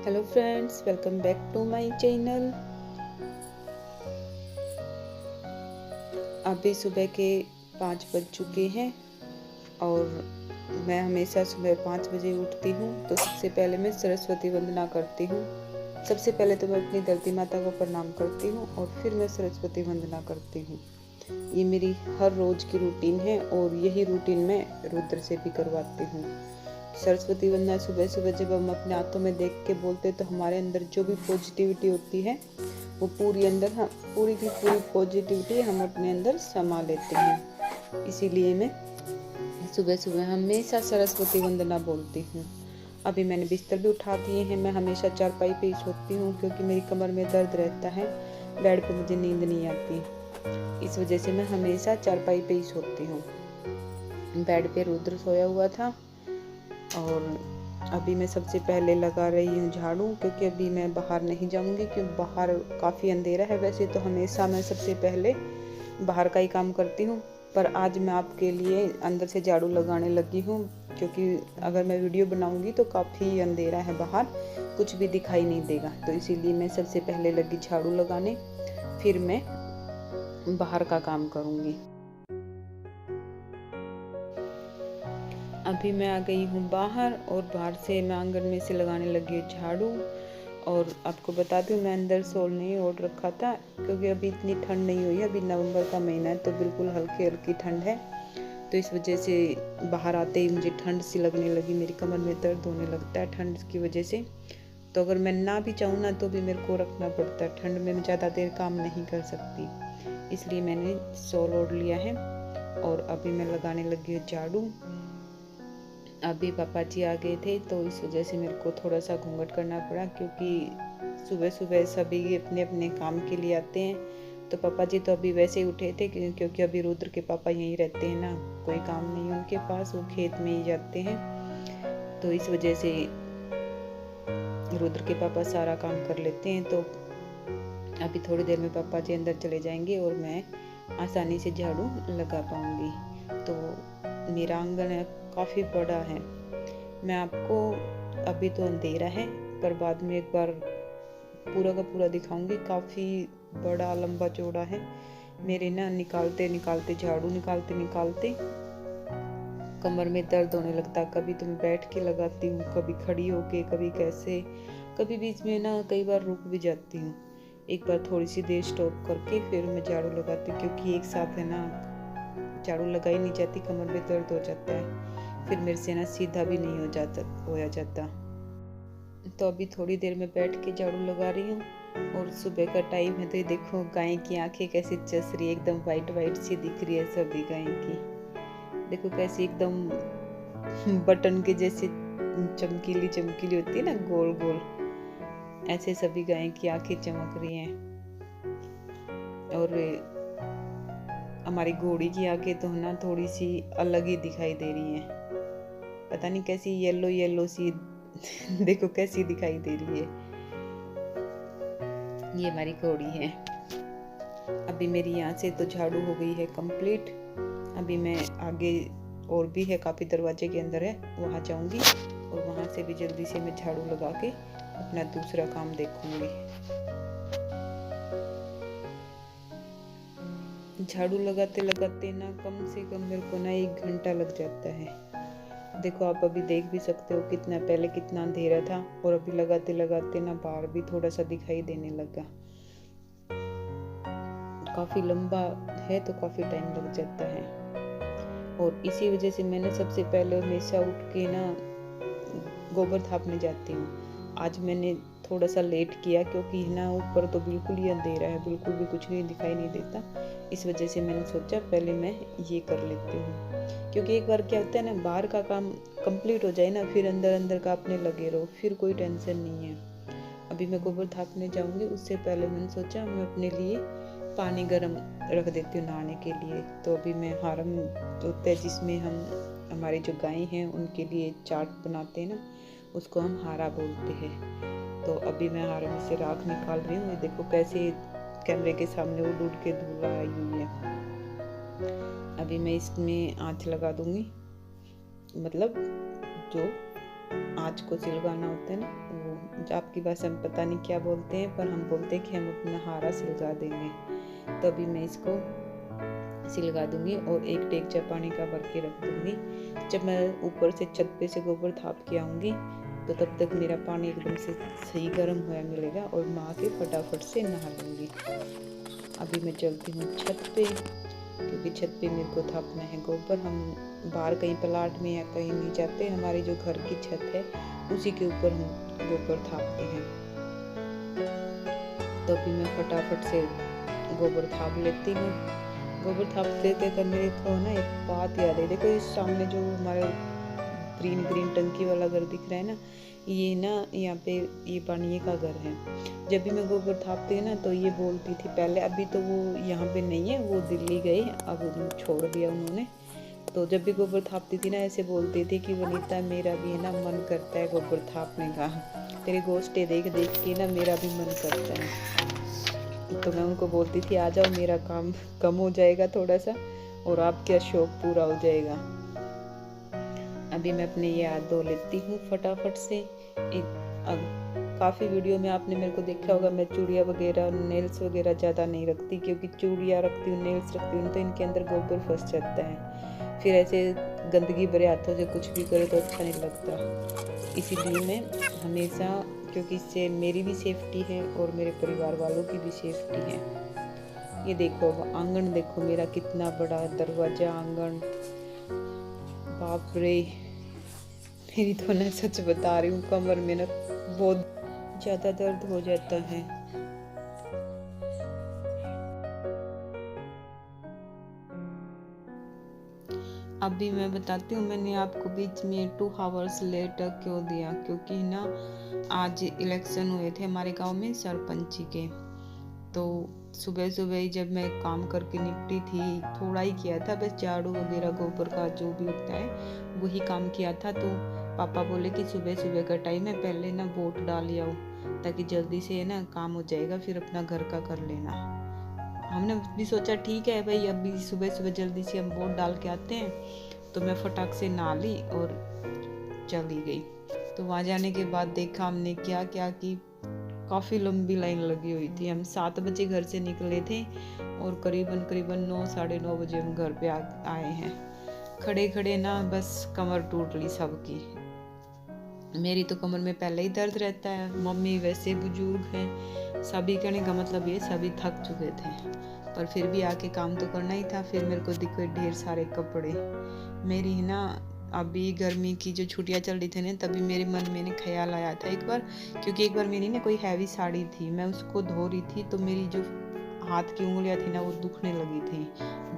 Hello friends, welcome back to my channel. अभी सुबह के 5 बज चुके हैं और मैं हमेशा सुबह 5 बजे उठती हूँ। तो सबसे पहले मैं सरस्वती वंदना करती हूँ। सबसे पहले तो मैं अपनी धरती माता को प्रणाम करती हूँ और फिर मैं सरस्वती वंदना करती हूँ। ये मेरी हर रोज़ की रूटीन है और यही रूटीन मैं रुद्र से भी करवाती हूँ। सरस्वती वंदना सुबह सुबह जब हम अपने हाथों में देख के बोलते हैं तो हमारे अंदर जो भी पॉजिटिविटी होती है वो पूरी अंदर हम पूरी की पूरी पॉजिटिविटी हम अपने अंदर समा लेते हैं। इसीलिए मैं सुबह सुबह हमेशा सरस्वती वंदना बोलती हूँ। अभी मैंने बिस्तर भी उठा दिए हैं। मैं हमेशा चारपाई पे ही सोती हूँ क्योंकि मेरी कमर में दर्द रहता है, बेड पे मुझे नींद नहीं आती। इस वजह से मैं हमेशा चारपाई पे ही सोती हूँ। बेड पे रुद्र सोया हुआ था और अभी मैं सबसे पहले लगा रही हूँ झाड़ू, क्योंकि अभी मैं बाहर नहीं जाऊँगी क्योंकि बाहर काफ़ी अंधेरा है। वैसे तो हमेशा मैं सबसे पहले बाहर का ही काम करती हूँ, पर आज मैं आपके लिए अंदर से झाड़ू लगाने लगी हूँ क्योंकि अगर मैं वीडियो बनाऊँगी तो काफ़ी अंधेरा है, बाहर कुछ भी दिखाई नहीं देगा। तो इसीलिए मैं सबसे पहले लगी झाड़ू लगाने, फिर मैं बाहर का काम करूँगी। अभी मैं आ गई हूँ बाहर और बाहर से मैं आंगन में से लगाने लगी हूँ झाड़ू। और आपको बता दूँ, मैं अंदर शॉल नहीं ओढ़ रखा था क्योंकि अभी इतनी ठंड नहीं हुई है। अभी नवंबर का महीना है तो बिल्कुल हल्की हल्की ठंड है। तो इस वजह से बाहर आते ही मुझे ठंड सी लगने लगी, मेरी कमर में दर्द होने लगता है ठंड की वजह से। तो अगर मैं ना भी चाहूँ ना तो भी मेरे को रखना पड़ता है, ठंड में मैं ज़्यादा देर काम नहीं कर सकती, इसलिए मैंने शॉल ओढ़ लिया है। और अभी मैं लगाने लगी हूँ झाड़ू। अभी पापा जी आ गए थे तो इस वजह से मेरे को थोड़ा सा घूंघट करना पड़ा, क्योंकि सुबह सुबह सभी अपने अपने काम के लिए आते हैं। तो पापा जी तो अभी वैसे ही उठे थे क्योंकि अभी रुद्र के पापा यहीं रहते हैं ना, कोई काम नहीं है उनके पास, वो खेत में ही जाते हैं। तो इस वजह से रुद्र के पापा सारा काम कर लेते हैं। तो अभी थोड़ी देर में पापा जी अंदर चले जाएंगे और मैं आसानी से झाड़ू लगा पाऊंगी। तो मेरा आंगन काफ़ी बड़ा है। मैं आपको अभी तो अंधेरा है पर बाद में एक बार पूरा का पूरा दिखाऊंगी। काफ़ी बड़ा लंबा चौड़ा है। मेरे ना निकालते निकालते झाड़ू निकालते निकालते कमर में दर्द होने लगता। कभी तो मैं बैठ के लगाती हूँ, कभी खड़ी होके, कभी कैसे, कभी बीच में ना कई बार रुक भी जाती हूँ। एक बार थोड़ी सी देर स्टॉप करके फिर मैं झाड़ू लगाती हूँ, क्योंकि एक साथ है ना झाड़ू लगाई नहीं जाती, कमर में दर्द हो जाता है, फिर मेरे से ना सीधा भी नहीं हो जाता। तो अभी थोड़ी देर में बैठ के झाड़ू लगा रही हूँ। और सुबह का टाइम है तो ये देखो गाय की आंखें कैसे चस रही है, एकदम वाइट वाइट सी दिख रही है सभी गाय की। देखो कैसी एकदम बटन के जैसे चमकीली चमकीली होती है ना, गोल गोल, ऐसे सभी गाय की आंखें चमक रही हैं। और हमारी घोड़ी की आंखें तो ना थोड़ी सी अलग ही दिखाई दे रही हैं, पता नहीं कैसी येलो येलो सी देखो कैसी दिखाई दे रही है। ये हमारी घोड़ी है। अभी मेरी यहाँ से तो झाड़ू हो गई है कंप्लीट। अभी मैं आगे और भी है, काफ़ी दरवाजे के अंदर है, वहाँ जाऊँगी और वहाँ से भी जल्दी से मैं झाड़ू लगा के अपना दूसरा काम देखूँगी। झाड़ू लगाते लगाते ना कम से कम मेरे को ना 1 घंटा लग जाता है। देखो आप अभी देख भी सकते हो कितना पहले कितना अंधेरा था और अभी लगाते लगाते ना बाहर भी थोड़ा सा दिखाई देने लगा। काफ़ी लंबा है तो काफ़ी टाइम लग जाता है। और इसी वजह से मैंने सबसे पहले हमेशा उठ के ना गोबर थापने जाती हूँ। आज मैंने थोड़ा सा लेट किया क्योंकि ना ऊपर तो बिल्कुल ही अंधेरा है, बिल्कुल भी कुछ नहीं दिखाई नहीं देता। इस वजह से मैंने सोचा पहले मैं ये कर लेती हूँ, क्योंकि एक बार क्या होता है ना, बाहर का काम कंप्लीट हो जाए ना, फिर अंदर अंदर का अपने लगे रहो, फिर कोई टेंशन नहीं है। अभी मैं गोबर थापने जाऊँगी, उससे पहले मैंने सोचा मैं अपने लिए पानी गर्म रख देती हूँ नहाने के लिए। तो अभी मैं हारम होता है जिसमें हम हमारी जो गाय हैं उनके लिए चाट बनाते हैं ना, उसको हम हारा बोलते हैं। तो अभी मैं हारे में से राख निकाल रही हूँ। ये देखो कैसे कैमरे के सामने उड़ उड़ के धूल आई हुई है। अभी मैं इसमें आँच लगा दूंगी, मतलब जो आँच को सिलगाना होता है ना, वो आपकी भाषा में पता नहीं क्या बोलते हैं, पर हम बोलते हैं कि हम अपना हारा सिलगा देंगे। तो अभी मैं इसको सिलगा दूंगी और एक टेकचा पानी का भर के रख दूंगी। जब मैं ऊपर से छत पे से गोबर थाप के आऊँगी तो तब तक मेरा पानी एकदम से सही गर्म हुआ मिलेगा और मैं आके फटाफट से नहा लूँगी। अभी मैं चलती हूँ छत पे, क्योंकि छत पे मेरे को थापना है गोबर। हम बाहर कहीं प्लाट में या कहीं नहीं जाते, हमारी जो घर की छत है उसी के ऊपर हम गोबर थापते हैं। तो अभी मैं फटाफट से गोबर थाप लेती हूँ। गोबर थापते थे मेरे को ना एक बात याद है। देखो इस सामने जो हमारे ग्रीन टंकी वाला घर दिख रहा है ना, ये ना यहाँ पे ये पानी का घर है। जब भी मैं गोबर थापती है ना तो ये बोलती थी पहले, अभी तो वो यहाँ पे नहीं है, वो दिल्ली गए, अब छोड़ दिया उन्होंने। तो जब भी गोबर थापती थी ना ऐसे बोलती थी कि वनीता मेरा भी है ना मन करता है गोबर थापने का, तेरे गोश्ते देख देख के ना मेरा भी मन करता है। तो मैं उनको बोलती थी आ जाओ, मेरा काम कम हो जाएगा थोड़ा सा और आपका शौक पूरा हो जाएगा। अभी मैं अपने ये हाथ धो लेती हूँ फटाफट से। काफ़ी वीडियो में आपने मेरे को देखा होगा मैं चूड़ियाँ वगैरह नेल्स वगैरह ज़्यादा नहीं रखती, क्योंकि चूड़ियाँ रखती हूँ नेल्स रखती हूँ तो इनके अंदर गोबर फंस जाता है, फिर ऐसे गंदगी भरे हाथों से कुछ भी करे तो अच्छा नहीं लगता। इसीलिए मैं हमेशा, क्योंकि इससे मेरी भी सेफ्टी है और मेरे परिवार वालों की भी सेफ्टी है। ये देखो आंगन, देखो मेरा कितना बड़ा दरवाजा आंगन, बाप रे। मेरी तो ना सच बता रही हूँ कमर में ना बहुत ज़्यादा दर्द हो जाता है। अभी मैं बताती हूँ मैंने आपको बीच में 2 आवर्स लेट क्यों दिया, क्योंकि ना आज इलेक्शन हुए थे हमारे गांव में सरपंची के। तो सुबह सुबह ही जब मैं काम करके निपटी थी, थोड़ा ही किया था बस, झाड़ू वगैरह गोबर का जो भी होता है वही काम किया था। तो पापा बोले कि सुबह सुबह का टाइम है, पहले ना वोट डाल आओ ताकि जल्दी से ना काम हो जाएगा, फिर अपना घर का कर लेना। हमने भी सोचा ठीक है भाई, अभी सुबह सुबह जल्दी से हम वोट डाल के आते हैं। तो मैं फटाक से नहा ली और चली गई। तो वहाँ जाने के बाद देखा हमने क्या क्या कि काफ़ी लंबी लाइन लगी हुई थी। हम 7 बजे घर से निकले थे और करीबन 9 साढ़े 9 बजे हम घर पे आए हैं। खड़े खड़े ना बस कमर टूट ली सबकी। मेरी तो कमर में पहले ही दर्द रहता है, मम्मी वैसे बुजुर्ग हैं, सभी कहने का मतलब ये सभी थक चुके थे, पर फिर भी आके काम तो करना ही था। फिर मेरे को दिखे ढेर सारे कपड़े। मेरी ना अभी गर्मी की जो छुट्टियाँ चल रही थी ना, तभी मेरे मन में ख्याल आया था एक बार, क्योंकि एक बार मेरी ना कोई हैवी साड़ी थी, मैं उसको धो रही थी तो मेरी जो हाथ की उंगलियाँ थी ना वो दुखने लगी थी,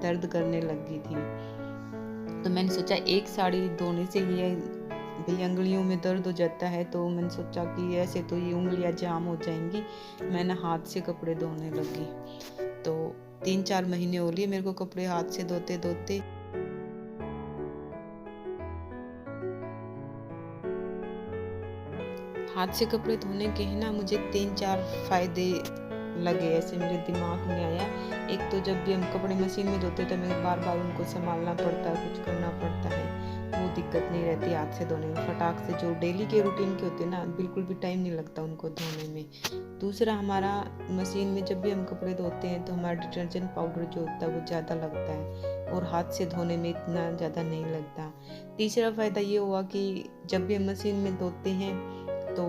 दर्द करने लगी थी। तो मैंने सोचा एक साड़ी धोने से ये भाई उंगलियों में दर्द हो जाता है, तो मैंने सोचा कि ऐसे तो ये उंगलियां जाम हो जाएंगी, मैं ना हाथ से कपड़े धोने लगी। तो 3-4 महीने हो लिए मेरे को कपड़े हाथ से धोते धोते। हाथ से कपड़े धोने के है ना मुझे 3-4 फायदे लगे, ऐसे मेरे दिमाग में आया। एक तो जब भी हम कपड़े मशीन में धोते तो हमें बार बार उनको संभालना पड़ता है, कुछ करना पड़ता है, वो दिक्कत नहीं रहती हाथ से धोने में। फटाक से जो डेली के रूटीन के होते हैं ना, बिल्कुल भी टाइम नहीं लगता उनको धोने में। दूसरा, हमारा मशीन में जब भी हम कपड़े धोते हैं तो हमारा डिटर्जेंट पाउडर जो होता है वो ज़्यादा लगता है और हाथ से धोने में इतना ज़्यादा नहीं लगता। तीसरा फ़ायदा ये हुआ कि जब भी हम मशीन में धोते हैं तो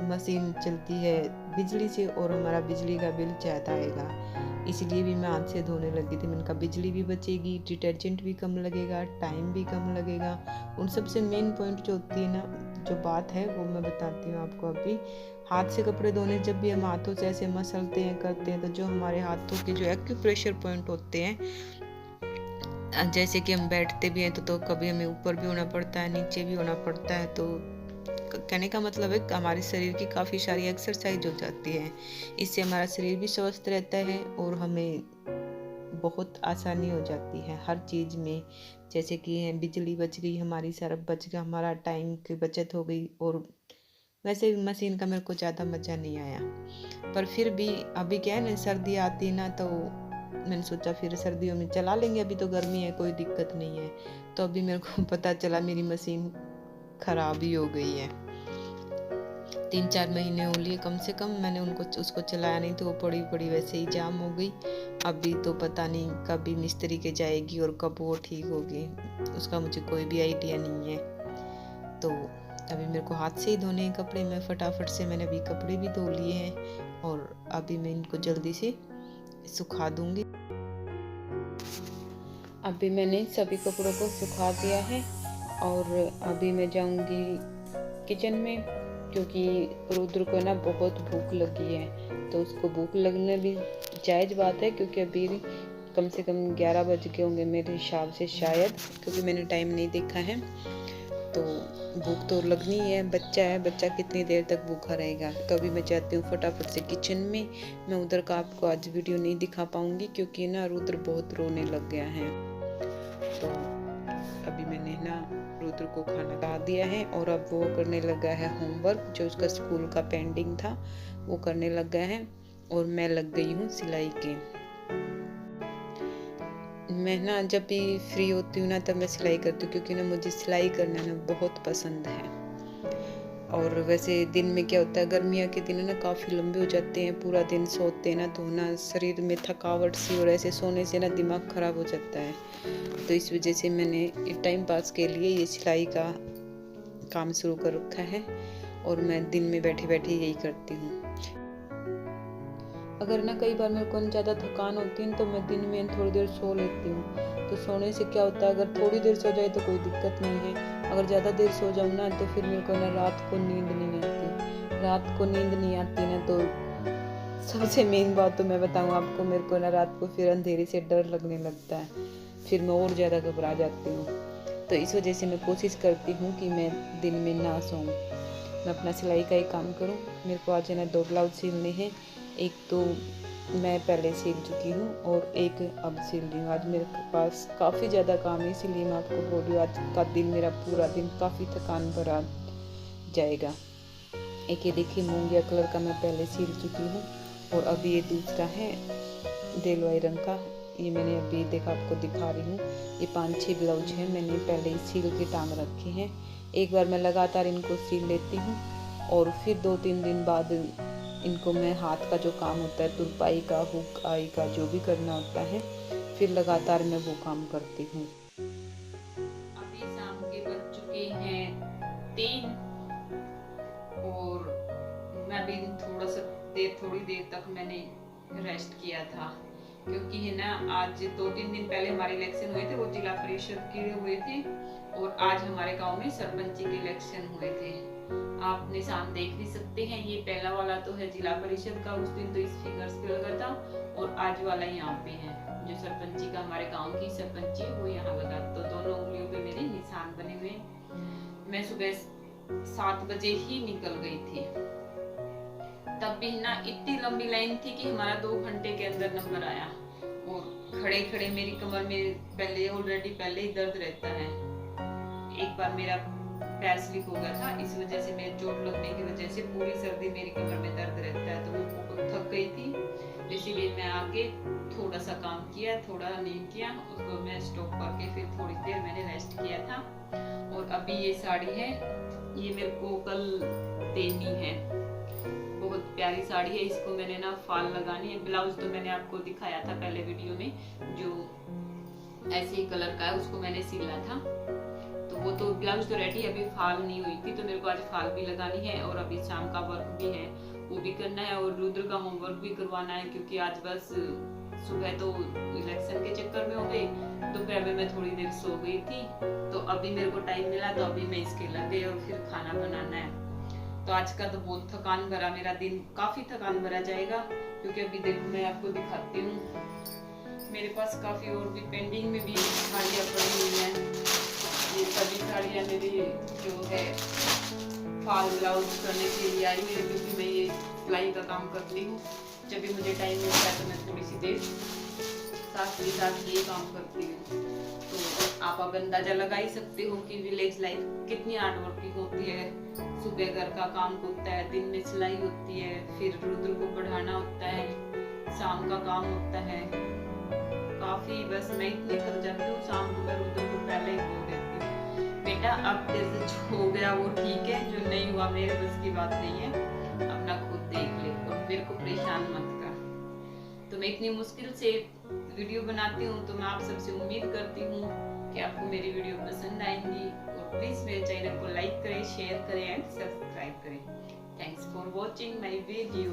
मशीन चलती है बिजली से और हमारा बिजली का बिल ज़्यादा आएगा, इसलिए भी मैं हाथ से धोने लगी थी। मैंने कहा बिजली भी बचेगी, डिटर्जेंट भी कम लगेगा, टाइम भी कम लगेगा। उन सबसे मेन पॉइंट जो होती है ना, जो बात है वो मैं बताती हूँ आपको अभी। हाथ से कपड़े धोने जब भी हम हाथों से ऐसे मसलते हैं करते हैं तो जो हमारे हाथों के जो एक्यूप्रेशर पॉइंट होते हैं, जैसे कि हम बैठते भी हैं तो कभी हमें ऊपर भी होना पड़ता है, नीचे भी होना पड़ता है। तो कहने का मतलब है कि हमारे शरीर की काफ़ी सारी एक्सरसाइज हो जाती है, इससे हमारा शरीर भी स्वस्थ रहता है और हमें बहुत आसानी हो जाती है हर चीज़ में। जैसे कि बिजली बच गई हमारी, सरफ बच गया, हमारा टाइम की बचत हो गई। और वैसे भी मशीन का मेरे को ज़्यादा मज़ा नहीं आया, पर फिर भी अभी क्या है ना, सर्दी आती है ना, तो मैंने सोचा फिर सर्दियों में चला लेंगे, अभी तो गर्मी है कोई दिक्कत नहीं है। तो अभी मेरे को पता चला मेरी मशीन ख़राब ही हो गई है। 3-4 महीने हो लिए कम से कम मैंने उसको चलाया नहीं, तो वो पड़ी पड़ी वैसे ही जाम हो गई। अभी तो पता नहीं कभी मिस्त्री के जाएगी और कब वो ठीक होगी, उसका मुझे कोई भी आइडिया नहीं है। तो अभी मेरे को हाथ से ही धोने हैं कपड़े। मैं फटाफट से मैंने अभी कपड़े भी धो लिए हैं और अभी मैं इनको जल्दी से सुखा दूंगी। अभी मैंने सभी कपड़ों को सुखा दिया है और अभी मैं जाऊंगी किचन में, क्योंकि रुद्र को ना बहुत भूख लगी है। तो उसको भूख लगना भी जायज़ बात है, क्योंकि अभी कम से कम 11 बज के होंगे मेरे हिसाब से शायद, क्योंकि मैंने टाइम नहीं देखा है। तो भूख तो लगनी है, बच्चा है, बच्चा कितनी देर तक भूखा रहेगा। तो अभी मैं चाहती हूँ फटाफट से किचन में। मैं उधर का आपको आज वीडियो नहीं दिखा पाऊँगी, क्योंकि ना रुद्र बहुत रोने लग गया है। तो अभी मैंने ना रुद्र को खाना खा दिया है और अब वो करने लगा है होमवर्क, जो उसका स्कूल का पेंडिंग था वो करने लग गया है। और मैं लग गई हूँ सिलाई के। मैं ना जब भी फ्री होती हूँ ना तब मैं सिलाई करती हूँ, क्योंकि ना मुझे सिलाई करना ना बहुत पसंद है। और वैसे दिन में क्या होता है, गर्मियों के दिन ना काफ़ी लंबे हो जाते हैं, पूरा दिन सोते हैं ना, तो ना शरीर में थकावट सी, और ऐसे सोने से ना दिमाग ख़राब हो जाता है। तो इस वजह से मैंने टाइम पास के लिए ये सिलाई का काम शुरू कर रखा है और मैं दिन में बैठे बैठे यही करती हूँ। अगर ना कई बार मेरे को ज़्यादा थकान होती है तो मैं दिन में थोड़ी देर सो लेती हूँ। तो सोने से क्या होता है, अगर थोड़ी देर सो जाए तो कोई दिक्कत नहीं है, अगर ज़्यादा देर सो जाऊँ ना तो फिर मेरे को ना रात को नींद नहीं आती। रात को नींद नहीं आती ना तो सबसे मेन बात तो मैं बताऊँ आपको, मेरे को ना रात को फिर अंधेरे से डर लगने लगता है, फिर मैं और ज़्यादा घबरा जाती हूँ। तो इस वजह से मैं कोशिश करती हूँ कि मैं दिन में ना सोऊं, मैं अपना सिलाई का ही काम करूँ। मेरे को आज है ना 2 ब्लाउज सिलने हैं, एक तो मैं पहले सिल चुकी हूँ और एक अब सिल रही हूँ। आज मेरे पास काफ़ी ज़्यादा काम है, इसीलिए मैं आपको बोल रही हूँ आज का दिन मेरा पूरा दिन काफ़ी थकान भरा जाएगा। एक ये देखिए मूंगिया कलर का मैं पहले सिल चुकी हूँ और अभी ये दूसरा है देलवाई रंग का, ये मैंने अभी देखा आपको दिखा रही हूँ। ये 5-6 ब्लाउज हैं, मैंने पहले ही सिल के टांग रखे हैं। एक बार मैं लगातार इनको सिल लेती हूँ और फिर 2-3 दिन बाद इनको मैं हाथ का जो काम होता है, तुरपाई का, हुक आई का, जो भी करना होता है, फिर लगातार मैं वो काम करती हूँ। अभी शाम के बज चुके हैं 3 और मैं भी थोड़ी देर तक मैंने रेस्ट किया था, क्योंकि है ना आज 2-3 दिन पहले हमारे इलेक्शन हुए थे, वो जिला परिषद के हुए थे और आज हमारे गांव में सरपंच के इलेक्शन हुए थे। आप निशान देख भी सकते हैं, ये पहला वाला तो है जिला परिषद का, उस दिन तो इस फिंगर्स पे लगा था, और आज वाला यहाँ पे है जो सरपंची का, हमारे गांव की सरपंची वो यहाँ लगा। तो दोनों उंगलियों पे मेरे निशान बने हुए। मैं सुबह 7 बजे ही निकल गई थी, तब भी ना इतनी लंबी लाइन थी कि हमारा 2 घंटे के अंदर नंबर आया। और खड़े खड़े मेरी कमर में पहले ही दर्द रहता है। एक बार मेरा पैर स्लिप हो गया था, इस वजह से मेरे चोट लगने की वजह से पूरी सर्दी मेरी कमर में दर्द रहता है, तो मैं बहुत थक गई थी। इसीलिए मैं आगे थोड़ा सा काम किया, थोड़ा नहीं किया, उसको मैं स्टॉप करके फिर थोड़ी देर मैंने रेस्ट किया था। और अभी ये साड़ी है, ये मेरे को कल देनी है, बहुत प्यारी साड़ी है। इसको मैंने ना फॉल लगानी है। ब्लाउज तो मैंने आपको दिखाया था पहले वीडियो में, जो ऐसे ही कलर का है, उसको मैंने सिला था। तो वो तो ब्लाउज तो रेडी, अभी फॉल नहीं हुई थी, तो मेरे को आज फॉल भी लगानी है और अभी शाम का वर्क भी है वो भी करना है और रुद्र का होमवर्क भी करवाना है, क्योंकि आज बस सुबह तो इलेक्शन के चक्कर में हो गई, दोपहर में मैं थोड़ी देर सो गई थी, तो अभी मेरे को टाइम मिला तो अभी मैं इसके लग गई और फिर खाना बनाना है। तो आज का तो बहुत थकान भरा मेरा दिन, काफ़ी थकान भरा जाएगा, क्योंकि अभी देखो मैं आपको दिखाती हूँ, मेरे पास काफ़ी और भी पेंडिंग में भी साड़ियाँ पड़ी हुई हैं। ये सभी साड़ियाँ मेरी जो है फॉल ब्लाउज करने के लिए आई है, क्योंकि मैं ये सिलाई का काम करती हूँ। जब भी मुझे टाइम मिलता है तो मैं थोड़ी सी देर साथ के साथ ये काम करती हूँ। तो आप अब अंदाजा लगा ही सकते हो कि विलेज लाइफ कितनी हार्ड वर्किंग होती है। सुबह घर का काम होता है, दिन में सिलाई होती है, फिर रुद्र को पढ़ाना होता है, शाम का काम होता है, काफी बस मैं इतनी थक जाती हूँ शाम को, मैं रुद्र को पहले ही बोल देती हूँ बेटा अब तेरे से जो हो गया वो ठीक है, जो नहीं हुआ मेरे बस की बात नहीं है, अपना खुद देख ले और मेरे को परेशान मत कर। तो मैं इतनी मुश्किल से वीडियो बनाती हूँ, तो मैं आप सबसे उम्मीद करती हूँ कि आपको मेरी वीडियो पसंद आएंगी, और प्लीज मेरे चैनल को लाइक करें, शेयर करें एंड सब्सक्राइब करें। Thanks for watching my video.